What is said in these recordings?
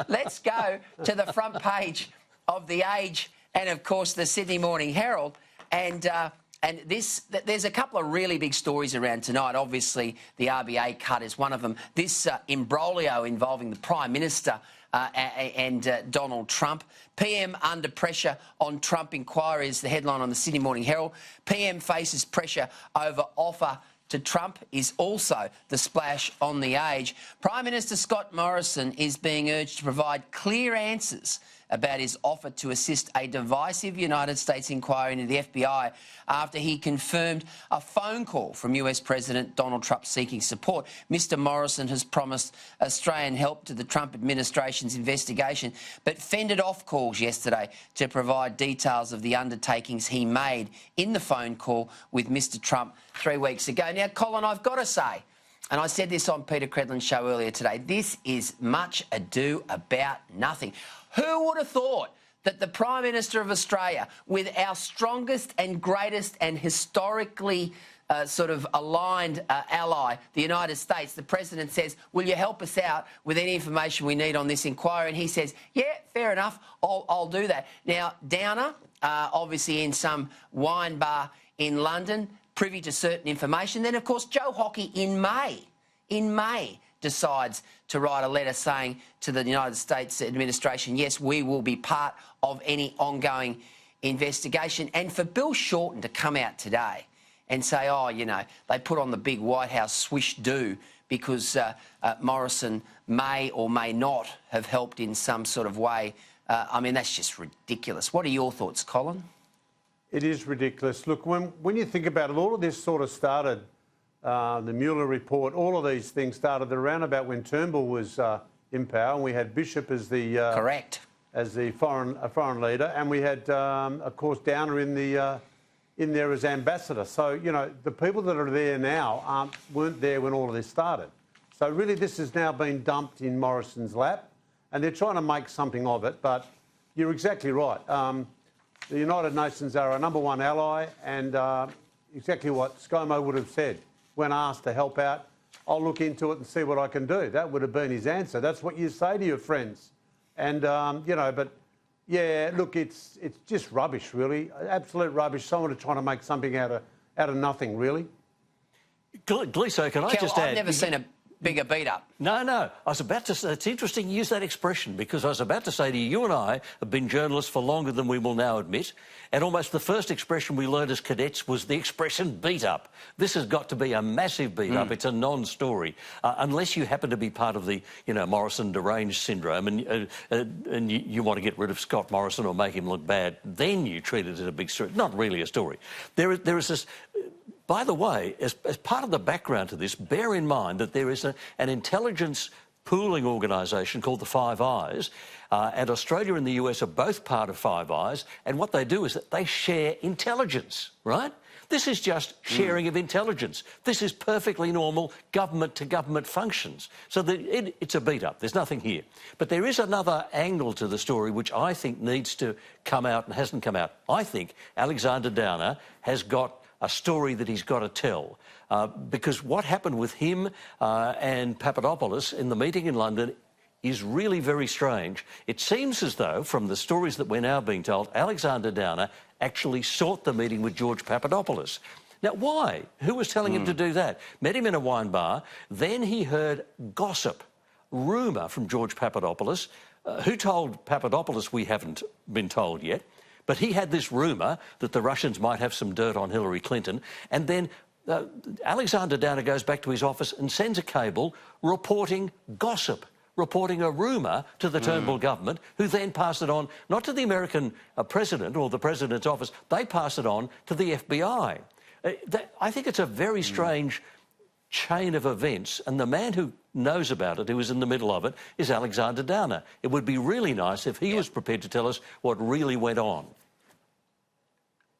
Let's go to the front page of The Age and, of course, the Sydney Morning Herald. And there's a couple of really big stories around tonight. Obviously, the RBA cut is one of them. This imbroglio involving the Prime Minister and Donald Trump. PM under pressure on Trump inquiry is the headline on the Sydney Morning Herald. PM faces pressure over offer to Trump is also the splash on The Age. Prime Minister Scott Morrison is being urged to provide clear answers about his offer to assist a divisive United States inquiry into the FBI after he confirmed a phone call from US President Donald Trump seeking support. Mr Morrison has promised Australian help to the Trump administration's investigation, but fended off calls yesterday to provide details of the undertakings he made in the phone call with Mr Trump 3 weeks ago. Now, Colin, I've got to say, and I said this on Peter Credlin's show earlier today, this is much ado about nothing. Who would have thought that the Prime Minister of Australia, with our strongest and greatest and historically sort of aligned ally, the United States, the President says, will you help us out with any information we need on this inquiry? And he says, yeah, fair enough, I'll do that. Now, Downer, obviously in some wine bar in London, privy to certain information. Then, of course, Joe Hockey in May, decides to write a letter saying to the United States administration, yes, we will be part of any ongoing investigation. And for Bill Shorten to come out today and say, oh, you know, they put on the big White House swish-do because Morrison may or may not have helped in some sort of way, I mean, that's just ridiculous. What are your thoughts, Colin? It is ridiculous. Look, when you think about it, all of this sort of started, the Mueller report, all of these things started around about when Turnbull was in power, and we had Bishop as the correct as the foreign leader, and we had, of course, Downer in there as ambassador. So you know the people that are there now weren't there when all of this started. So really, this has now been dumped in Morrison's lap, and they're trying to make something of it. But you're exactly right. The United Nations are our #1 ally, and exactly what ScoMo would have said when asked to help out. I'll look into it and see what I can do. That would have been his answer. That's what you say to your friends. And, you know, but, yeah, look, it's just rubbish, really. Absolute rubbish. Someone trying to make something out of nothing, really. Gleeso, can I just add... I've never seen a bigger beat-up. No. I was about to say, it's interesting you use that expression, because I was about to say to you, you and I have been journalists for longer than we will now admit, and almost the first expression we learned as cadets was the expression beat-up. This has got to be a massive beat-up. It's a non-story. Unless you happen to be part of the, you know, Morrison deranged syndrome and you want to get rid of Scott Morrison or make him look bad, then you treat it as a big story. Not really a story. There is this... By the way, as part of the background to this, bear in mind that there is an intelligence pooling organisation called the Five Eyes, and Australia and the US are both part of Five Eyes, and what they do is that they share intelligence, right? This is just sharing of intelligence. This is perfectly normal government-to-government functions. So it's a beat-up. There's nothing here. But there is another angle to the story which I think needs to come out and hasn't come out. I think Alexander Downer has got a story that he's got to tell. Because what happened with him and Papadopoulos in the meeting in London is really very strange. It seems as though, from the stories that we're now being told, Alexander Downer actually sought the meeting with George Papadopoulos. Now, why? Who was telling him to do that? Met him in a wine bar. Then he heard gossip, rumour from George Papadopoulos. Who told Papadopoulos? We haven't been told yet. But he had this rumour that the Russians might have some dirt on Hillary Clinton, and then Alexander Downer goes back to his office and sends a cable reporting gossip, reporting a rumour to the Turnbull government, who then pass it on, not to the American president or the president's office, they pass it on to the FBI. I think it's a very strange chain of events, and the man who knows about it, who was in the middle of it, is Alexander Downer. It would be really nice if he was prepared to tell us what really went on.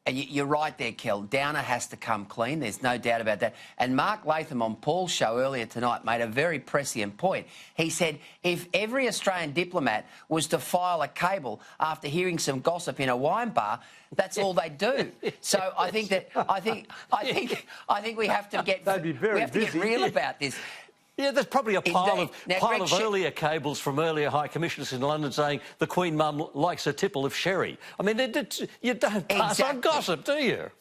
And you're right there, Kel. Downer has to come clean. There's no doubt about that. And Mark Latham on Paul's show earlier tonight made a very prescient point. He said if every Australian diplomat was to file a cable after hearing some gossip in a wine bar, that's all they do. So I think we have to get They'd be very busy. Real about this. Yeah, there's probably a pile of Greg earlier cables from earlier High Commissioners in London saying the Queen Mum likes a tipple of sherry. I mean, you don't pass on gossip, do you?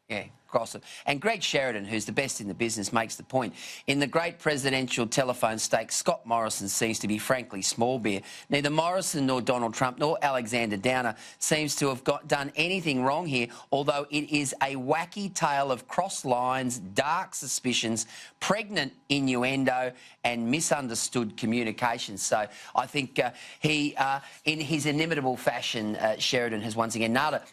Yeah, gossip. And Greg Sheridan, who's the best in the business, makes the point. In the great presidential telephone stakes, Scott Morrison seems to be frankly small beer. Neither Morrison nor Donald Trump nor Alexander Downer seems to have done anything wrong here, although it is a wacky tale of cross lines, dark suspicions, pregnant innuendo and misunderstood communication. So I think he, in his inimitable fashion, Sheridan has once again nailed it.